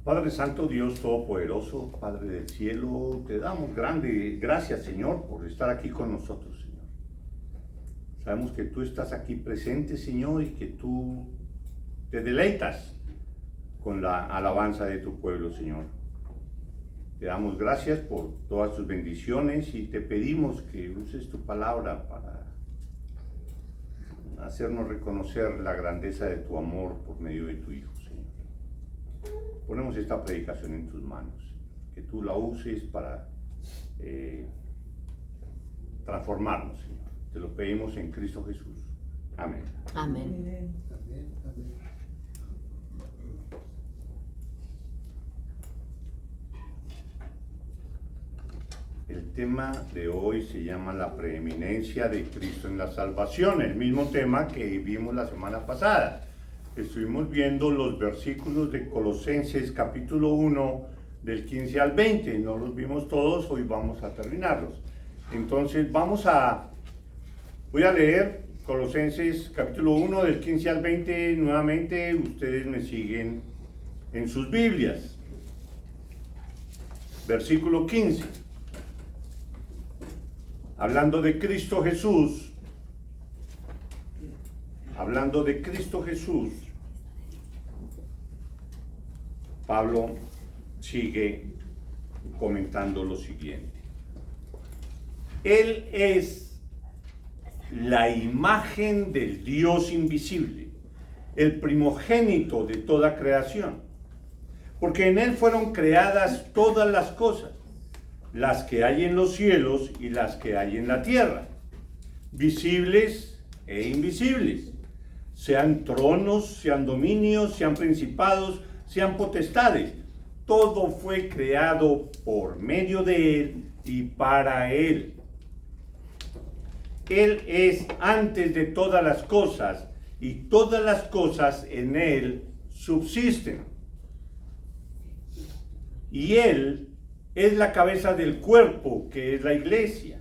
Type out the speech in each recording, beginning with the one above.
Padre Santo, Dios Todopoderoso, Padre del cielo, te damos gracias, Señor, por estar aquí con nosotros, Señor. Sabemos que tú estás aquí presente, Señor, y que tú te deleitas con la alabanza de tu pueblo, Señor. Te damos gracias por todas tus bendiciones y te pedimos que uses tu palabra para hacernos reconocer la grandeza de tu amor por medio de tu Hijo, Señor. Ponemos esta predicación en tus manos, que tú la uses para transformarnos, Señor. Te lo pedimos en Cristo Jesús. Amén. Amén. El tema de hoy se llama la preeminencia de Cristo en la salvación, el mismo tema que vimos la semana pasada. Estuvimos viendo los versículos de Colosenses capítulo 1 del 15 al 20, no los vimos todos, hoy vamos a terminarlos. Entonces voy a leer Colosenses capítulo 1 del 15 al 20 nuevamente, ustedes me siguen en sus Biblias. Versículo 15. Hablando de Cristo Jesús, Pablo sigue comentando lo siguiente. Él es la imagen del Dios invisible, el primogénito de toda creación, porque en Él fueron creadas todas las cosas, las que hay en los cielos y las que hay en la tierra, visibles e invisibles, sean tronos, sean dominios, sean principados, sean potestades. Todo fue creado por medio de Él y para Él. Él es antes de todas las cosas y todas las cosas en Él subsisten. Y Él es la cabeza del cuerpo, que es la iglesia.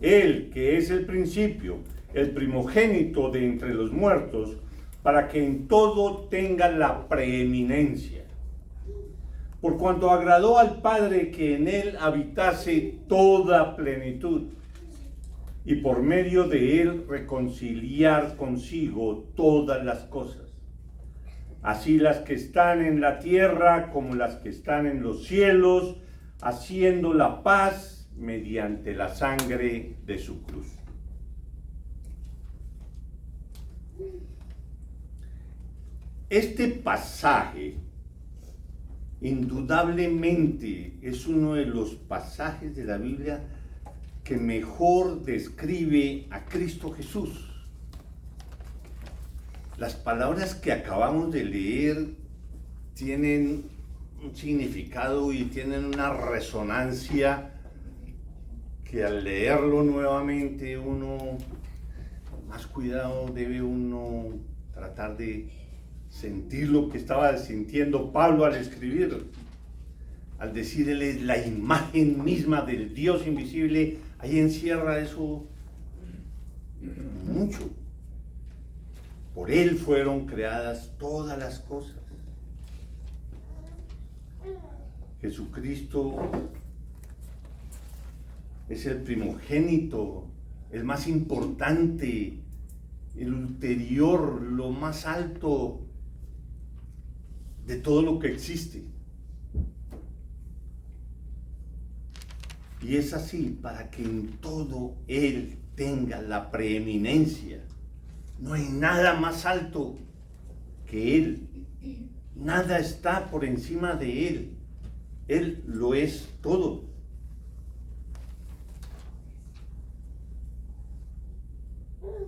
Él, que es el principio, el primogénito de entre los muertos, para que en todo tenga la preeminencia. Por cuanto agradó al Padre que en Él habitase toda plenitud, y por medio de Él reconciliar consigo todas las cosas, así las que están en la tierra como las que están en los cielos, haciendo la paz mediante la sangre de su cruz. Este pasaje indudablemente es uno de los pasajes de la Biblia que mejor describe a Cristo Jesús. Las palabras que acabamos de leer tienen un significado y tienen una resonancia que al leerlo nuevamente uno, con más cuidado, debe uno tratar de sentir lo que estaba sintiendo Pablo al escribir. Al decir Él es la imagen misma del Dios invisible, ahí encierra eso mucho. Por Él fueron creadas todas las cosas. Jesucristo es el primogénito, el más importante, el ulterior, lo más alto de todo lo que existe. Y es así para que en todo Él tenga la preeminencia. No hay nada más alto que Él. Nada está por encima de Él. Él lo es todo.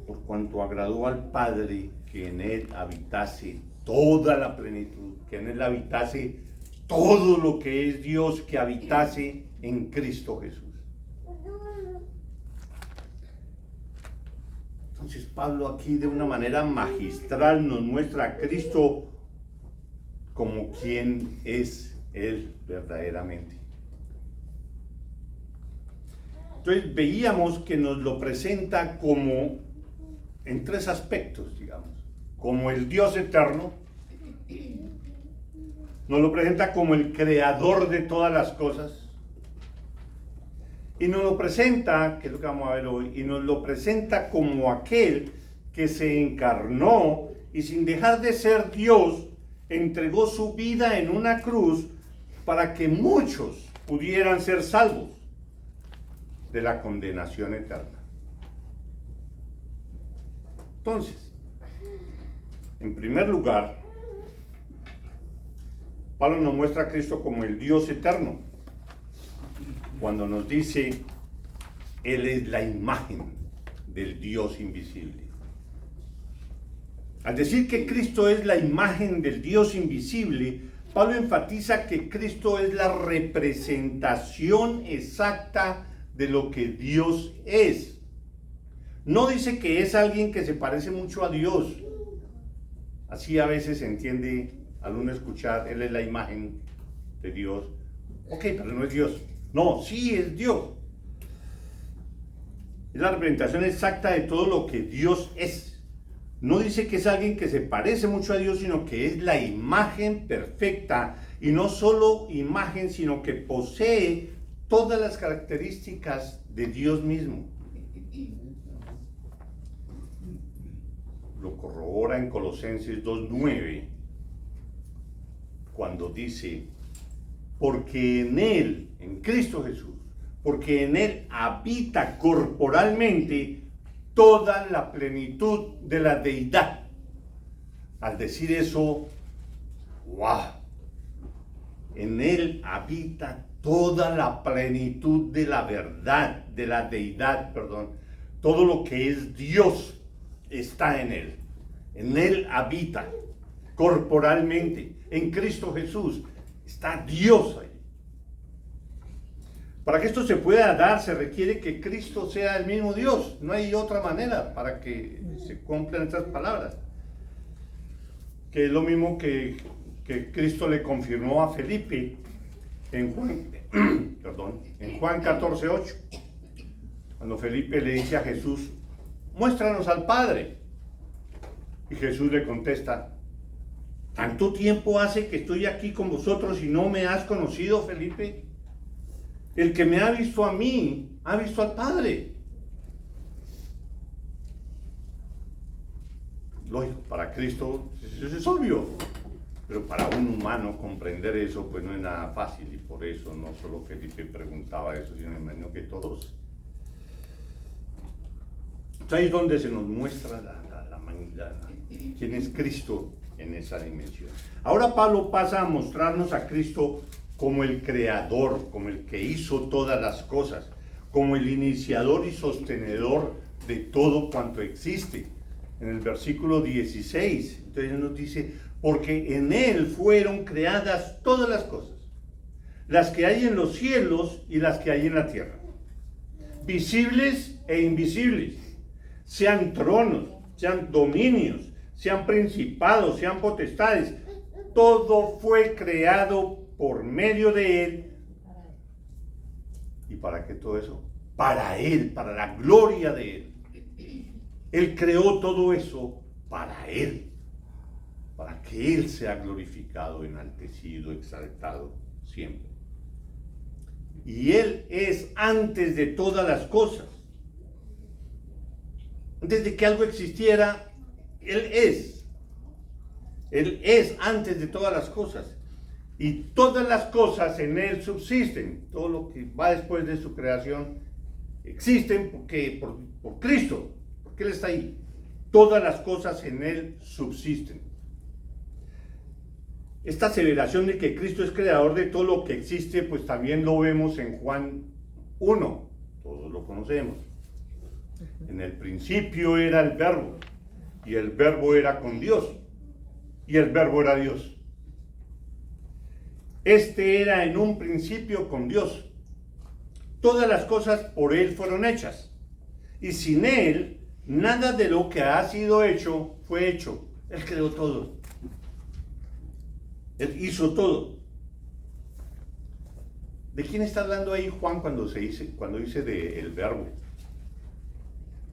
Por cuanto agradó al Padre que en Él habitase toda la plenitud, que en Él habitase todo lo que es Dios, que habitase en Cristo Jesús. Entonces Pablo aquí de una manera magistral nos muestra a Cristo como quien es Él verdaderamente. Entonces veíamos que nos lo presenta como en tres aspectos, digamos, como el Dios eterno, nos lo presenta como el creador de todas las cosas, y nos lo presenta, que es lo que vamos a ver hoy, y nos lo presenta como aquel que se encarnó y sin dejar de ser Dios, entregó su vida en una cruz para que muchos pudieran ser salvos de la condenación eterna. Entonces, en primer lugar, Pablo nos muestra a Cristo como el Dios eterno, cuando nos dice, Él es la imagen del Dios invisible. Al decir que Cristo es la imagen del Dios invisible, Pablo enfatiza que Cristo es la representación exacta de lo que Dios es. No dice que es alguien que se parece mucho a Dios. Así a veces se entiende al uno escuchar, Él es la imagen de Dios. Ok, pero no es Dios. No, sí es Dios. Es la representación exacta de todo lo que Dios es. No dice que es alguien que se parece mucho a Dios, sino que es la imagen perfecta. Y no solo imagen, sino que posee todas las características de Dios mismo. Lo corrobora en Colosenses 2:9, cuando dice, porque en Él, en Cristo Jesús, porque en Él habita corporalmente toda la plenitud de la deidad. Al decir eso, ¡wow! En Él habita toda la plenitud de la verdad, de la deidad, perdón. Todo lo que es Dios está en Él. En Él habita corporalmente. En Cristo Jesús está Dios ahí. Para que esto se pueda dar, se requiere que Cristo sea el mismo Dios. No hay otra manera para que se cumplan estas palabras. Que es lo mismo que Cristo le confirmó a Felipe en Juan 14:8. Cuando Felipe le dice a Jesús, muéstranos al Padre. Y Jesús le contesta, ¿tanto tiempo hace que estoy aquí con vosotros y no me has conocido, Felipe? El que me ha visto a mí, ha visto al Padre. Lógico, para Cristo eso es obvio, pero para un humano comprender eso pues no es nada fácil, y por eso no solo Felipe preguntaba eso, sino me imagino que todos. Entonces ahí es donde se nos muestra quién es Cristo en esa dimensión. Ahora Pablo pasa a mostrarnos a Cristo como el creador, como el que hizo todas las cosas, como el iniciador y sostenedor de todo cuanto existe. En el versículo 16, entonces nos dice, porque en Él fueron creadas todas las cosas, las que hay en los cielos y las que hay en la tierra, visibles e invisibles, sean tronos, sean dominios, sean principados, sean potestades, todo fue creado por medio de Él. ¿Y para qué todo eso? Para Él, para la gloria de Él. Él creó todo eso para Él, para que Él sea glorificado, enaltecido, exaltado siempre. Y Él es antes de todas las cosas. Antes de que algo existiera, Él es. Él es antes de todas las cosas. Y todas las cosas en Él subsisten. Todo lo que va después de su creación existen porque por Cristo. Porque Él está ahí. Todas las cosas en Él subsisten. Esta aseveración de que Cristo es creador de todo lo que existe, pues también lo vemos en Juan 1. Todos lo conocemos. En el principio era el Verbo. Y el Verbo era con Dios. Y el Verbo era Dios. Este era en un principio con Dios. Todas las cosas por Él fueron hechas. Y sin Él, nada de lo que ha sido hecho fue hecho. Él creó todo. Él hizo todo. ¿De quién está hablando ahí Juan cuando dice de el Verbo?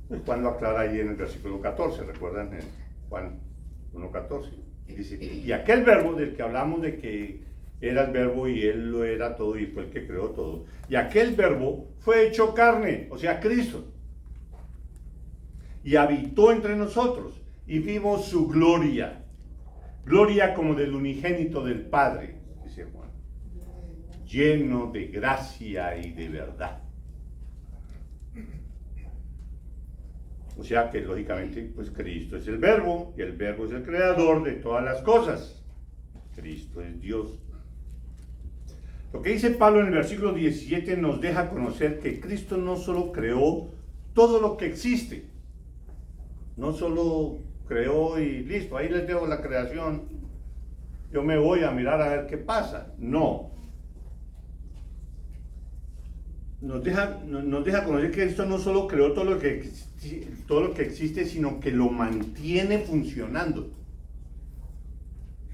Pues Juan lo aclara ahí en el versículo 14. ¿Recuerdan en Juan 1:14? Dice, y aquel verbo del que hablamos de que era el verbo y él lo era todo y fue el que creó todo. Y aquel verbo fue hecho carne, o sea, Cristo. Y habitó entre nosotros y vimos su gloria. Gloria como del unigénito del Padre, dice Juan. Lleno de gracia y de verdad. O sea que lógicamente pues Cristo es el verbo y el verbo es el creador de todas las cosas. Cristo es Dios. Lo que dice Pablo en el versículo 17 nos deja conocer que Cristo no solo creó todo lo que existe, no solo creó y listo, ahí les dejo la creación, yo me voy a mirar a ver qué pasa. No. Nos deja conocer que Cristo no solo creó todo lo que existe, sino que lo mantiene funcionando.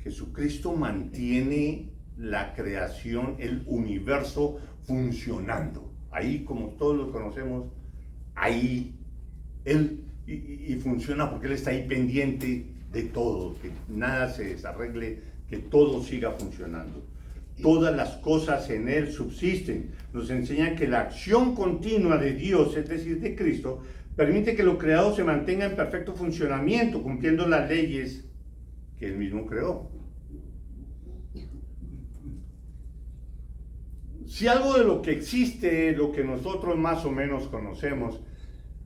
Jesucristo mantiene la creación, el universo funcionando. Ahí, como todos lo conocemos, ahí Él y funciona porque Él está ahí pendiente de todo, que nada se desarregle, que todo siga funcionando. Todas las cosas en Él subsisten. Nos enseñan que la acción continua de Dios, es decir, de Cristo, permite que lo creado se mantenga en perfecto funcionamiento, cumpliendo las leyes que Él mismo creó. Si algo de lo que existe, lo que nosotros más o menos conocemos,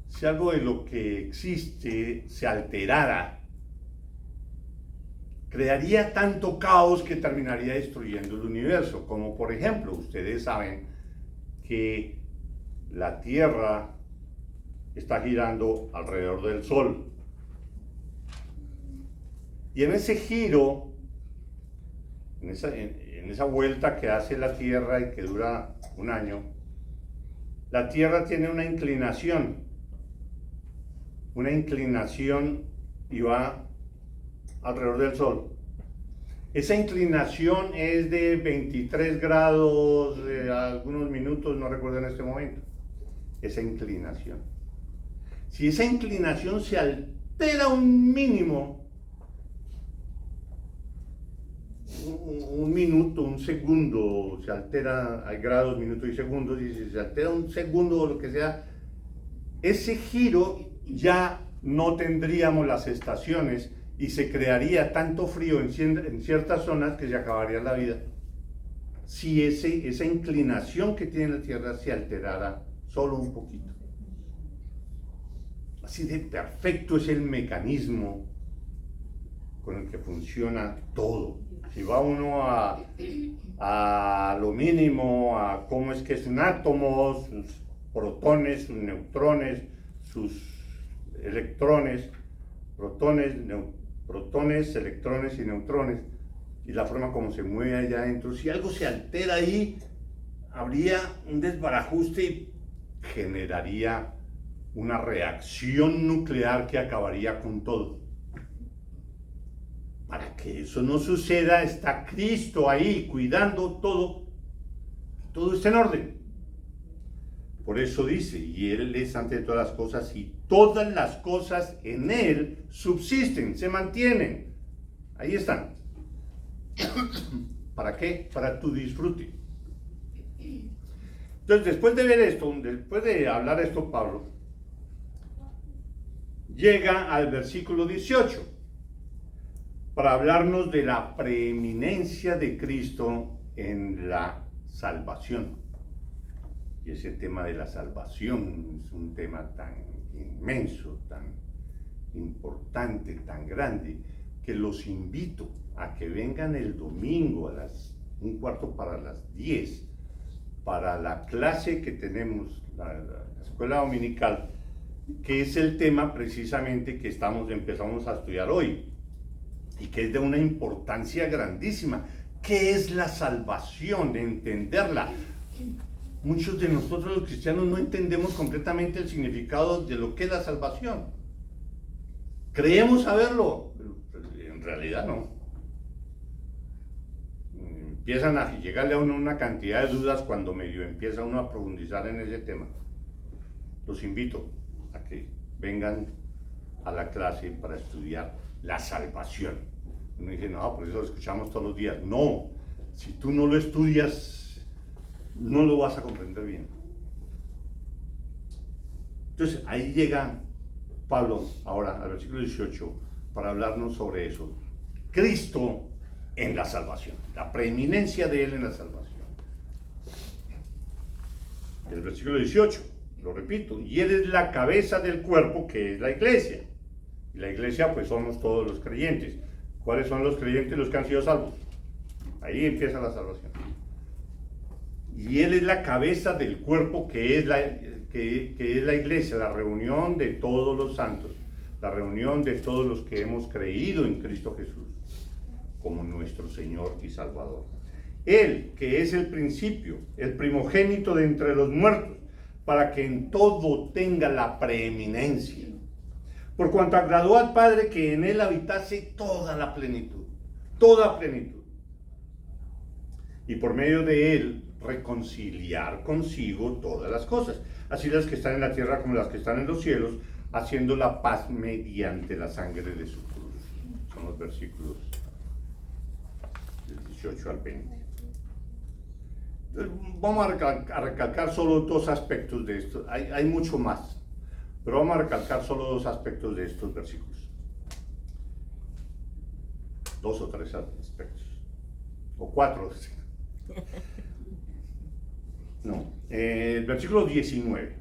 si algo de lo que existe se alterara, crearía tanto caos que terminaría destruyendo el universo. Como por ejemplo, ustedes saben que la Tierra está girando alrededor del Sol. Y en ese giro, en esa vuelta que hace la Tierra y que dura un año, la Tierra tiene una inclinación y va alrededor del Sol. Esa inclinación es de 23 grados, algunos minutos, no recuerdo en este momento. Esa inclinación. Si esa inclinación se altera un mínimo, un minuto, un segundo, se altera, hay grados, minutos y segundos, y si se altera un segundo o lo que sea, ese giro ya no tendríamos las estaciones y se crearía tanto frío en ciertas zonas que se acabaría la vida. Si esa inclinación que tiene la Tierra se alterara solo un poquito. Así de perfecto es el mecanismo con el que funciona todo. Si va uno a lo mínimo, a cómo es que es un átomo, sus protones, sus neutrones, sus electrones, protones, electrones y neutrones, y la forma como se mueve allá adentro, si algo se altera ahí, habría un desbarajuste y generaría una reacción nuclear que acabaría con todo. Para que eso no suceda, está Cristo ahí cuidando todo está en orden. Por eso dice, y Él es antes de todas las cosas, y todas las cosas en Él subsisten, se mantienen. Ahí están. ¿Para qué? Para tu disfrute. Entonces, después de ver esto, después de hablar esto, Pablo llega al versículo 18 para hablarnos de la preeminencia de Cristo en la salvación. Y ese tema de la salvación es un tema tan inmenso, tan importante, tan grande, que los invito a que vengan el domingo a las 9:45 para la clase que tenemos, la escuela dominical, que es el tema precisamente que empezamos a estudiar hoy y que es de una importancia grandísima. ¿Qué es la salvación? De entenderla. Muchos de nosotros los cristianos no entendemos completamente el significado de lo que es la salvación. Creemos saberlo, pero en realidad no. Empiezan a llegarle a uno una cantidad de dudas cuando medio empieza uno a profundizar en ese tema. Los invito a que vengan a la clase para estudiar la salvación. Uno dice, no, por eso lo escuchamos todos los días. No, si tú no lo estudias, no lo vas a comprender bien. Entonces, ahí llega Pablo ahora al versículo 18 para hablarnos sobre eso. Cristo en la salvación, la preeminencia de Él en la salvación. El versículo 18, lo repito, y Él es la cabeza del cuerpo que es la iglesia. Y la iglesia pues somos todos los creyentes. ¿Cuáles son los creyentes? Los que han sido salvos. Ahí empieza la salvación. Y Él es la cabeza del cuerpo que es la iglesia, la reunión de todos los santos, la reunión de todos los que hemos creído en Cristo Jesús como nuestro Señor y Salvador. Él, que es el principio, el primogénito de entre los muertos, para que en todo tenga la preeminencia. Por cuanto agradó al Padre que en Él habitase toda la plenitud, toda plenitud. Y por medio de Él reconciliar consigo todas las cosas, así las que están en la tierra como las que están en los cielos, haciendo la paz mediante la sangre de su cruz. Son los versículos del 18 al 20. Entonces, vamos a recalcar solo dos aspectos de esto. Hay mucho más, pero vamos a recalcar solo dos aspectos de estos versículos. Dos o tres aspectos. O cuatro. No. El versículo 19.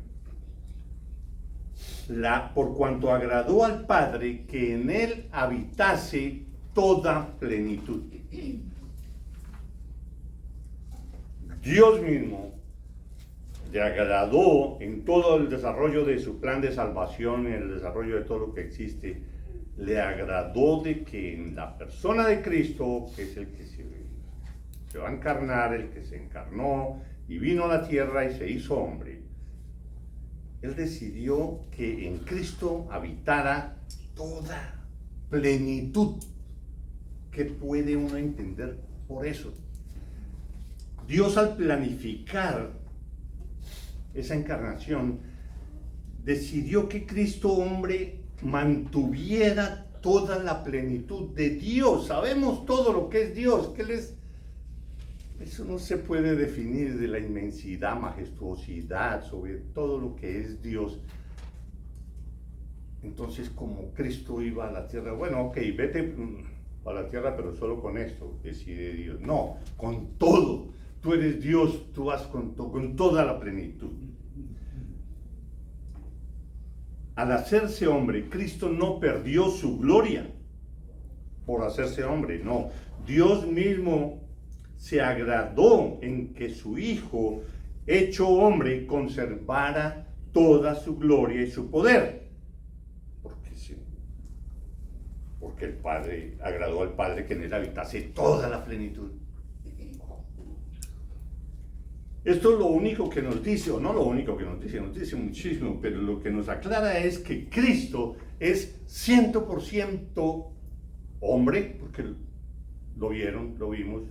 Por cuanto agradó al Padre que en Él habitase toda plenitud. Dios mismo le agradó en todo el desarrollo de su plan de salvación, en el desarrollo de todo lo que existe, le agradó de que en la persona de Cristo, que es el que se va a encarnar, el que se encarnó y vino a la tierra y se hizo hombre, Él decidió que en Cristo habitara toda plenitud. ¿Qué puede uno entender por eso? Dios, al planificar esa encarnación, decidió que Cristo hombre mantuviera toda la plenitud de Dios. Sabemos todo lo que es Dios, que Él es. Eso no se puede definir, de la inmensidad, majestuosidad, sobre todo lo que es Dios. Entonces, como Cristo iba a la tierra, bueno, ok, vete a la tierra, pero solo con esto, decide Dios. No, con todo. Tú eres Dios, tú vas con toda la plenitud. Al hacerse hombre, Cristo no perdió su gloria por hacerse hombre, no. Dios mismo se agradó en que su Hijo, hecho hombre, conservara toda su gloria y su poder. Porque sí, porque el Padre agradó al Padre que en Él habitase toda la plenitud. Esto es lo único que nos dice, o no lo único que nos dice muchísimo, pero lo que nos aclara es que Cristo es 100% hombre, porque lo vieron, lo vimos,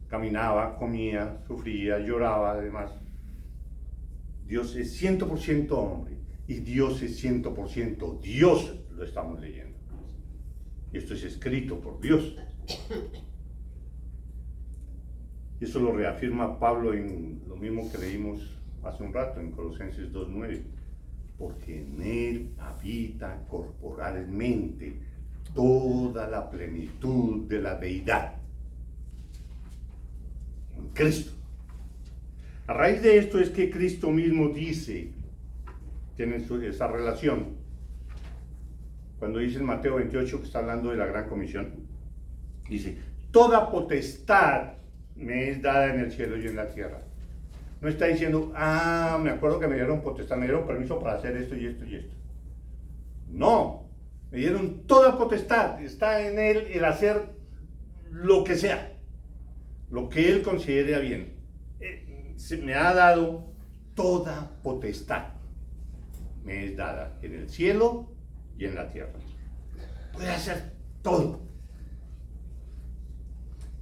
caminaba, comía, sufría, lloraba, además. Dios es 100% hombre y Dios es 100% Dios, lo estamos leyendo. Y esto es escrito por Dios. Y eso lo reafirma Pablo en lo mismo que leímos hace un rato, en Colosenses 2:9. Porque en Él habita corporalmente toda la plenitud de la deidad. En Cristo. A raíz de esto es que Cristo mismo dice, tienen esa relación, cuando dice en Mateo 28, que está hablando de la gran comisión, dice, toda potestad me es dada en el cielo y en la tierra. No está diciendo, me acuerdo que me dieron potestad, me dieron permiso para hacer esto y esto y esto. No, me dieron toda potestad, está en Él el hacer lo que sea, lo que Él considere a bien. Se me ha dado toda potestad, me es dada en el cielo y en la tierra. Puede hacer todo.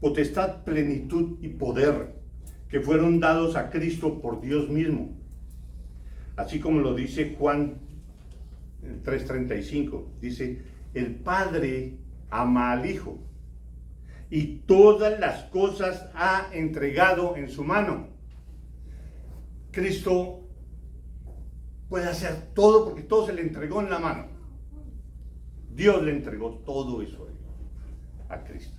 Potestad, plenitud y poder que fueron dados a Cristo por Dios mismo. Así como lo dice Juan 3:35. Dice, el Padre ama al Hijo y todas las cosas ha entregado en su mano. Cristo puede hacer todo porque todo se le entregó en la mano. Dios le entregó todo eso a Cristo.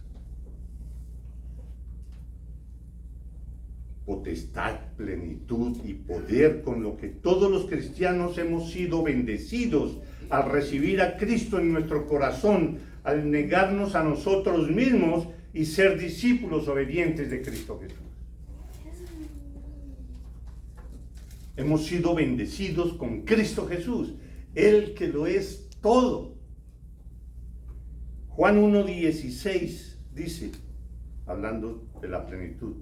Potestad, plenitud y poder con lo que todos los cristianos hemos sido bendecidos al recibir a Cristo en nuestro corazón, al negarnos a nosotros mismos y ser discípulos obedientes de Cristo Jesús. Hemos sido bendecidos con Cristo Jesús, Él que lo es todo. Juan 1:16 dice, hablando de la plenitud,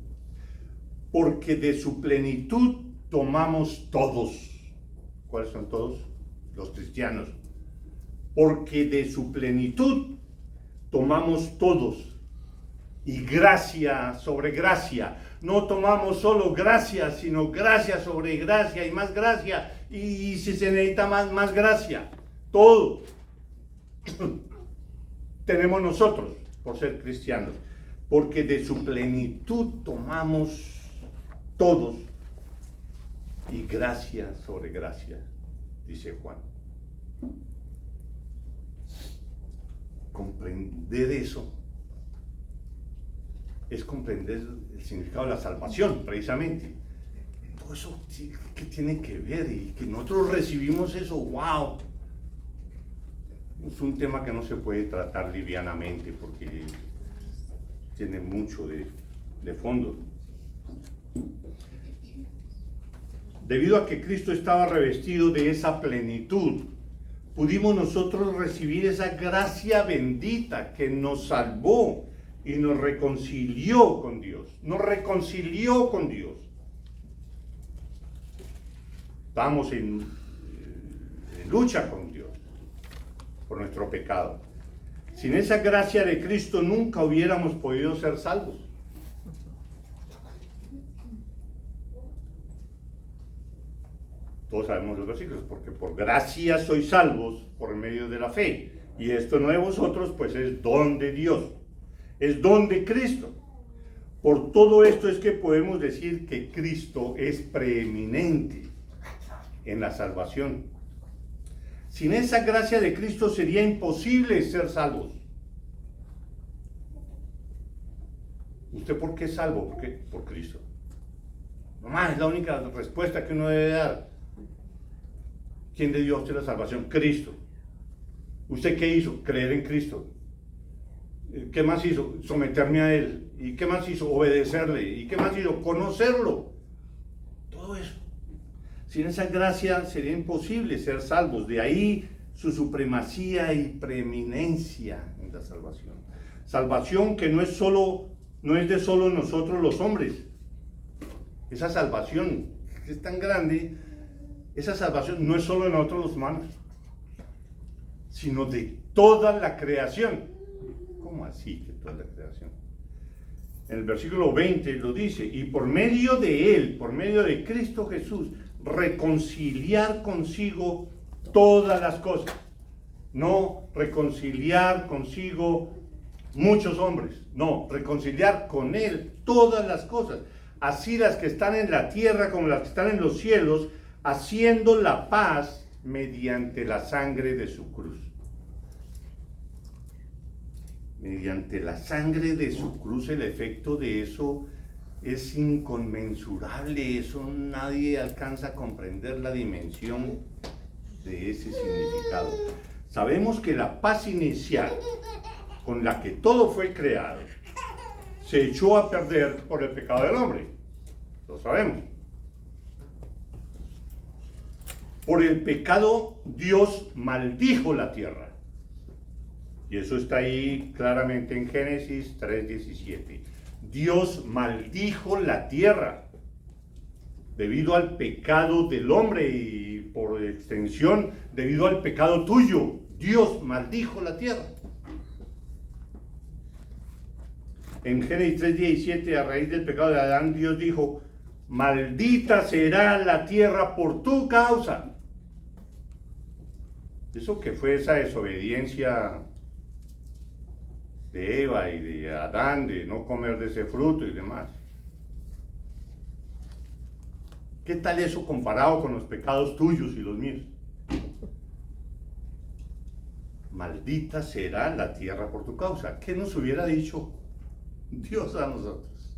porque de su plenitud tomamos todos. ¿Cuáles son todos? Los cristianos. Porque de su plenitud tomamos todos. Y gracia sobre gracia. No tomamos solo gracia, sino gracia sobre gracia y más gracia. Y si se necesita más gracia. Todo tenemos nosotros por ser cristianos. Porque de su plenitud tomamos todos, y gracia sobre gracia, dice Juan. Comprender eso es comprender el significado de la salvación, precisamente. Todo eso que tiene que ver y que nosotros recibimos eso, wow. Es un tema que no se puede tratar livianamente porque tiene mucho de fondo. Debido a que Cristo estaba revestido de esa plenitud, pudimos nosotros recibir esa gracia bendita que nos salvó y nos reconcilió con Dios. Nos reconcilió con Dios. Estamos en lucha con Dios por nuestro pecado. Sin esa gracia de Cristo nunca hubiéramos podido ser salvos. Todos sabemos los versículos, porque por gracia sois salvos por medio de la fe. Y esto no de vosotros, pues es don de Dios. Es don de Cristo. Por todo esto es que podemos decir que Cristo es preeminente en la salvación. Sin esa gracia de Cristo sería imposible ser salvos. ¿Usted por qué es salvo? ¿Por qué? Por Cristo. Nomás es la única respuesta que uno debe dar. ¿Quién le dio a usted la salvación? Cristo. ¿Usted qué hizo? Creer en Cristo. ¿Qué más hizo? Someterme a Él. ¿Y qué más hizo? Obedecerle. ¿Y qué más hizo? Conocerlo. Todo eso. Sin esa gracia sería imposible ser salvos. De ahí su supremacía y preeminencia en la salvación. Salvación que no es de solo nosotros los hombres. Esa salvación es tan grande. Esa salvación no es solo de nosotros los humanos, sino de toda la creación. ¿Cómo así que toda la creación? En el versículo 20 lo dice, y por medio de Él, por medio de Cristo Jesús, reconciliar consigo todas las cosas. No reconciliar consigo muchos hombres, no, reconciliar con Él todas las cosas, así las que están en la tierra como las que están en los cielos, haciendo la paz mediante la sangre de su cruz. Mediante la sangre de su cruz, el efecto de eso es inconmensurable. Eso nadie alcanza a comprender la dimensión de ese significado. Sabemos que la paz inicial con la que todo fue creado se echó a perder por el pecado del hombre. Lo sabemos. Por el pecado, Dios maldijo la tierra. Y eso está ahí claramente en Génesis 3:17. Dios maldijo la tierra debido al pecado del hombre y por extensión debido al pecado tuyo. Dios maldijo la tierra. En Génesis 3:17, a raíz del pecado de Adán, Dios dijo, maldita será la tierra por tu causa. Eso que fue esa desobediencia de Eva y de Adán, de no comer de ese fruto y demás. ¿Qué tal eso comparado con los pecados tuyos y los míos? Maldita será la tierra por tu causa. ¿Qué nos hubiera dicho Dios a nosotros?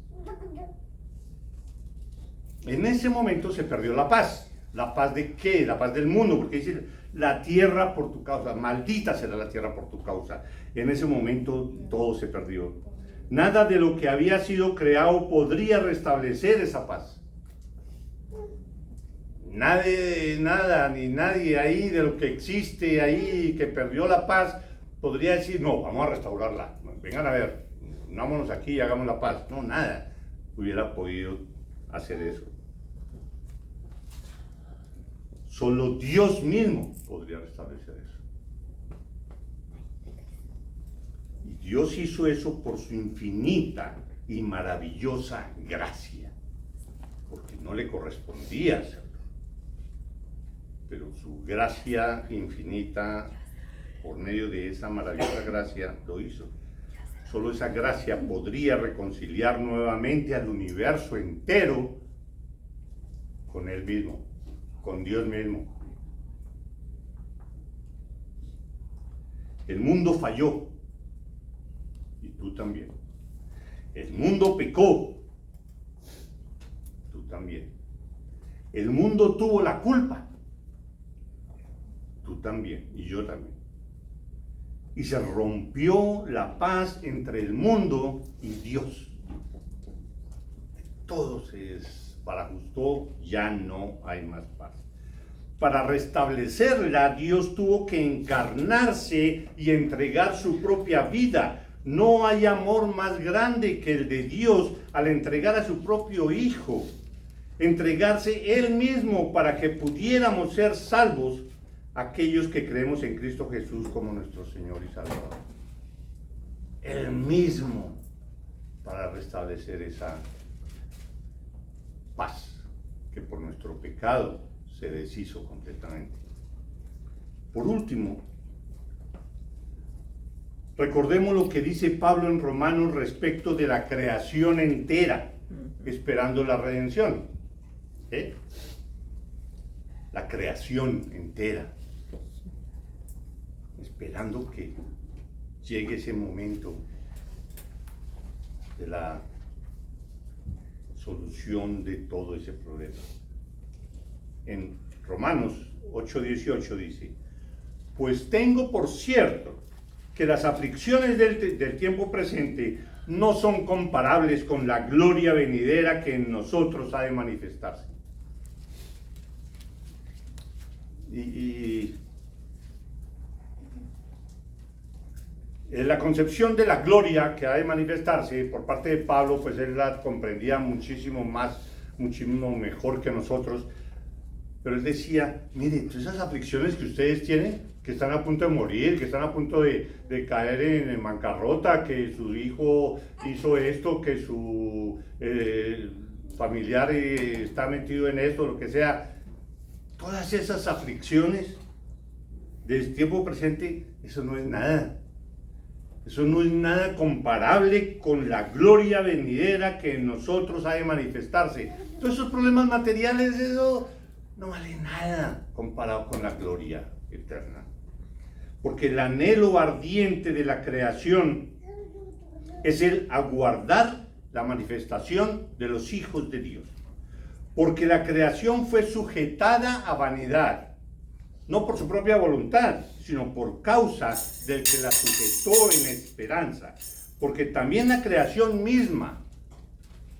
En ese momento se perdió la paz. ¿La paz de qué? La paz del mundo, porque dice la tierra por tu causa. Maldita será la tierra por tu causa. En ese momento todo se perdió. Nada de lo que había sido creado podría restablecer esa paz. Nada, ni nadie ahí de lo que existe ahí que perdió la paz podría decir, no, vamos a restaurarla. Vengan a ver, unámonos aquí y hagamos la paz. No, nada hubiera podido hacer eso. Solo Dios mismo podría restablecer eso. Y Dios hizo eso por su infinita y maravillosa gracia, porque no le correspondía hacerlo. Pero su gracia infinita, por medio de esa maravillosa gracia, lo hizo. Solo esa gracia podría reconciliar nuevamente al universo entero con Él mismo, con Dios mismo. El mundo falló, y tú también. El mundo pecó, tú también. El mundo tuvo la culpa, tú también, y yo también. Y se rompió la paz entre el mundo y Dios. Todo se desbarajustó, ya no hay más paz. Para restablecerla, Dios tuvo que encarnarse y entregar su propia vida. No hay amor más grande que el de Dios al entregar a su propio Hijo. Entregarse Él mismo para que pudiéramos ser salvos aquellos que creemos en Cristo Jesús como nuestro Señor y Salvador. Él mismo para restablecer esa paz que por nuestro pecado se deshizo completamente. Por último, recordemos lo que dice Pablo en Romanos respecto de la creación entera, esperando la redención. La creación entera, esperando que llegue ese momento de la solución de todo ese problema. En Romanos 8:18 dice: pues tengo por cierto que las aflicciones del tiempo presente no son comparables con la gloria venidera que en nosotros ha de manifestarse. Y la concepción de la gloria que ha de manifestarse por parte de Pablo, pues él la comprendía muchísimo mejor que nosotros. Pero él decía, miren, todas esas aflicciones que ustedes tienen, que están a punto de morir, que están a punto de caer en bancarrota, que su hijo hizo esto, que su familiar está metido en esto, lo que sea, todas esas aflicciones del tiempo presente, eso no es nada. Eso no es nada comparable con la gloria venidera que en nosotros ha de manifestarse. Todos esos problemas materiales, eso no vale nada comparado con la gloria eterna. Porque el anhelo ardiente de la creación es el aguardar la manifestación de los hijos de Dios. Porque la creación fue sujetada a vanidad, no por su propia voluntad, sino por causa del que la sujetó en esperanza. Porque también la creación misma,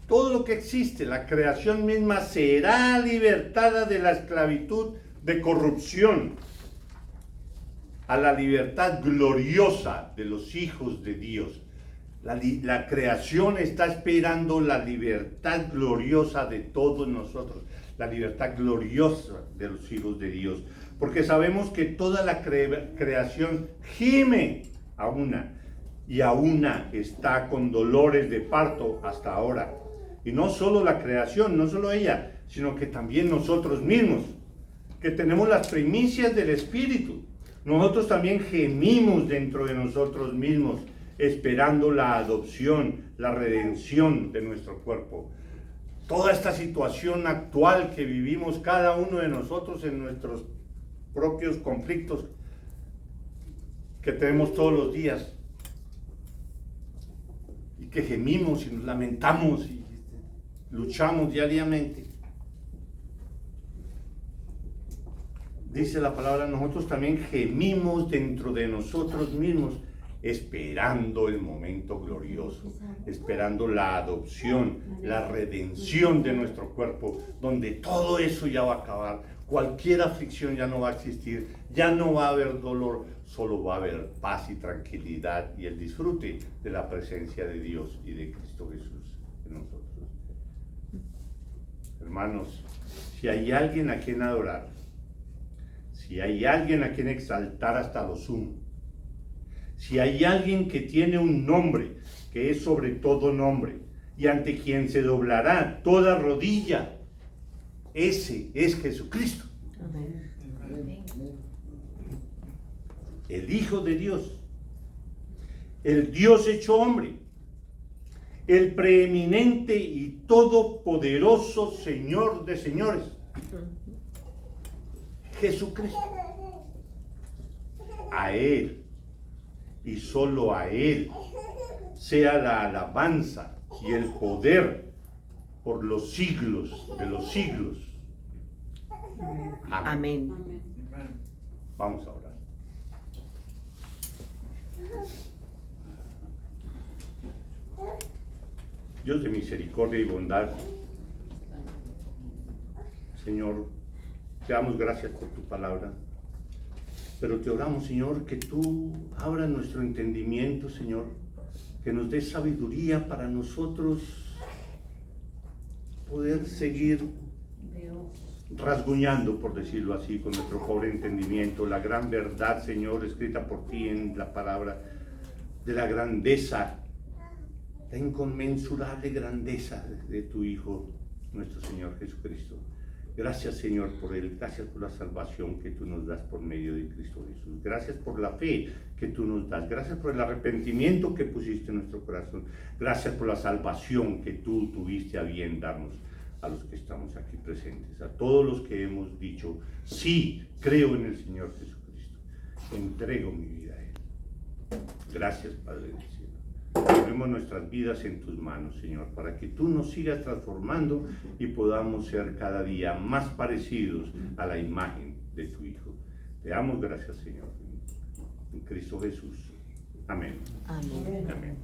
todo lo que existe, la creación misma será libertada de la esclavitud de corrupción a la libertad gloriosa de los hijos de Dios. La creación está esperando la libertad gloriosa de todos nosotros, la libertad gloriosa de los hijos de Dios. Porque sabemos que toda la creación gime a una, y a una está con dolores de parto hasta ahora. Y no solo la creación, no solo ella, sino que también nosotros mismos, que tenemos las primicias del Espíritu. Nosotros también gemimos dentro de nosotros mismos, esperando la adopción, la redención de nuestro cuerpo. Toda esta situación actual que vivimos cada uno de nosotros en nuestros propios conflictos que tenemos todos los días y que gemimos y nos lamentamos y luchamos diariamente. Dice la palabra, nosotros también gemimos dentro de nosotros mismos, esperando el momento glorioso, esperando la adopción, la redención de nuestro cuerpo, donde todo eso ya va a acabar, cualquier aflicción ya no va a existir, ya no va a haber dolor, solo va a haber paz y tranquilidad y el disfrute de la presencia de Dios y de Cristo Jesús en nosotros. Hermanos, si hay alguien a quien adorar, si hay alguien a quien exaltar hasta lo sumo, si hay alguien que tiene un nombre que es sobre todo nombre y ante quien se doblará toda rodilla, ese es Jesucristo. Amén. El Hijo de Dios, el Dios hecho hombre, el preeminente y todopoderoso Señor de señores, Jesucristo. A Él y solo a Él sea la alabanza y el poder por los siglos de los siglos. Amén. Amén. Vamos a orar. Dios de misericordia y bondad, Señor, te damos gracias por tu palabra, pero te oramos, Señor, que tú abras nuestro entendimiento, Señor, que nos des sabiduría para nosotros poder seguir rasguñando, por decirlo así, con nuestro pobre entendimiento, la gran verdad, Señor, escrita por ti en la palabra, de la grandeza, la inconmensurable grandeza de tu Hijo, nuestro Señor Jesucristo. Gracias, Señor, por Él. Gracias por la salvación que tú nos das por medio de Cristo Jesús. Gracias por la fe que tú nos das. Gracias por el arrepentimiento que pusiste en nuestro corazón. Gracias por la salvación que tú tuviste a bien darnos a los que estamos aquí presentes, a todos los que hemos dicho, sí, creo en el Señor Jesucristo. Entrego mi vida a Él. Gracias, Padre del cielo. Ponemos nuestras vidas en tus manos, Señor, para que tú nos sigas transformando y podamos ser cada día más parecidos a la imagen de tu Hijo. Te damos gracias, Señor, en Cristo Jesús. Amén. Amén. Amén.